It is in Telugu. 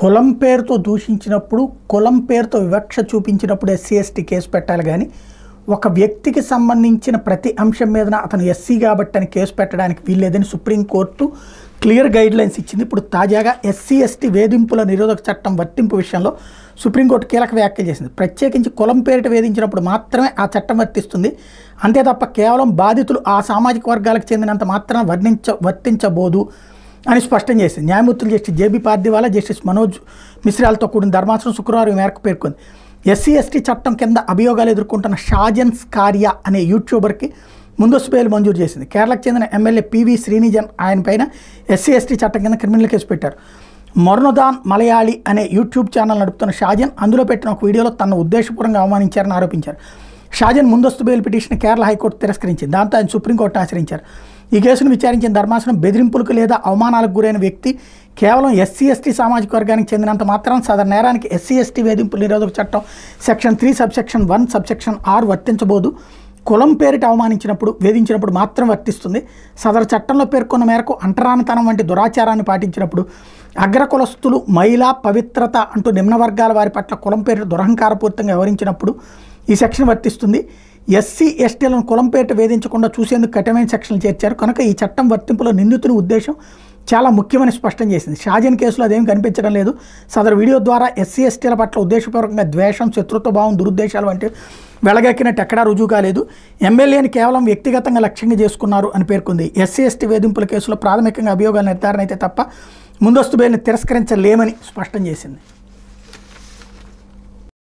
కులం పేరుతో దూషించినప్పుడు, కులం పేరుతో వివక్ష చూపించినప్పుడు ఎస్సీ ఎస్టీ కేసు పెట్టాలి కానీ ఒక వ్యక్తికి సంబంధించిన ప్రతి అంశం మీదన అతను ఎస్సీ కాబట్టి అని కేసు పెట్టడానికి వీల్లేదని సుప్రీంకోర్టు క్లియర్ గైడ్లైన్స్ ఇచ్చింది. ఇప్పుడు తాజాగా ఎస్సీ ఎస్టీ వేధింపుల నిరోధక చట్టం వర్తింపు విషయంలో సుప్రీంకోర్టు కీలక వ్యాఖ్యలు చేసింది. ప్రత్యేకించి కులం పేరిట వేధించినప్పుడు మాత్రమే ఆ చట్టం వర్తిస్తుంది, అంతే తప్ప కేవలం బాధితులు ఆ సామాజిక వర్గాలకు చెందినంత మాత్రం వర్తించబోదు అని స్పష్టం చేసింది. న్యాయమూర్తులు justice JB Pardiwala, justice Manoj మిశ్రాలతో కూడిన ధర్మాసనం శుక్రవారం ఈ మేరకు పేర్కొంది. ఎస్సీ ఎస్టీ చట్టం కింద అభియోగాలు ఎదుర్కొంటున్న షాజన్ స్కారియా అనే యూట్యూబర్కి ముందస్తు బెయిల్ మంజూరు చేసింది. కేరళకు చెందిన ఎమ్మెల్యే పివి శ్రీనిజన్ ఆయన పైన ఎస్సీ ఎస్టీ చట్టం కింద క్రిమినల్ కేసు పెట్టారు. మొర్నదాన్ మలయాళీ అనే యూట్యూబ్ ఛానల్ నడుపుతున్న షాజన్ అందులో పెట్టిన ఒక వీడియోలో తనను ఉద్దేశపూర్వకంగా అవమానించారని ఆరోపించారు. షాజన్ ముందస్తు బెయిల్ పిటిషన్ కేరళ హైకోర్టు తిరస్కరించింది. దాంతో ఆయన సుప్రీంకోర్టును ఆశ్రయించారు. ఈ కేసును విచారించిన ధర్మాసనం బెదిరింపులకు లేదా అవమానాలకు గురైన వ్యక్తి కేవలం ఎస్సీ ఎస్టీ సామాజిక వర్గానికి చెందినంత మాత్రం సదరు నేరానికి ఎస్సీ ఎస్టీ వేధింపుల నిరోధక చట్టం సెక్షన్ 3 సబ్సెక్షన్ 1 సబ్సెక్షన్ 6 వర్తించబోదు. కులం పేరిట అవమానించినప్పుడు వేధించినప్పుడు మాత్రం వర్తిస్తుంది. సదరు చట్టంలో పేర్కొన్న మేరకు అంటరానితనం వంటి దురాచారాన్ని పాటించినప్పుడు, అగ్రకులస్తులు మహిళా పవిత్రత అంటూ నిమ్న వర్గాల వారి పట్ల కులం పేరిట దురహంకారపూరితంగా వ్యవహరించినప్పుడు ఈ సెక్షన్ వర్తిస్తుంది. ఎస్సీ ఎస్టీలను కులం పేరిట వేధించకుండా చూసేందుకు కఠినమైన సెక్షన్లు చేర్చారు కనుక ఈ చట్టం వర్తింపులో నిందితుని ఉద్దేశం చాలా ముఖ్యమని స్పష్టం చేసింది. షాజన్ కేసులో అదేం కనిపించడం లేదు. సదరు వీడియో ద్వారా ఎస్సీ ఎస్టీల పట్ల ఉద్దేశపూర్వకంగా ద్వేషం, శత్రుత్వ భావం, దురుద్దేశాలు వంటి వెలగక్కినట్టు ఎక్కడా రుజువు కాలేదు. ఎమ్మెల్యేని కేవలం వ్యక్తిగతంగా లక్ష్యంగా చేసుకున్నారు అని పేర్కొంది. ఎస్సీ ఎస్టీ వేధింపుల కేసులో ప్రాథమికంగా అభియోగాల నిర్ధారణ అయితే తప్ప ముందస్తు బెయిల్ని తిరస్కరించలేమని స్పష్టం చేసింది.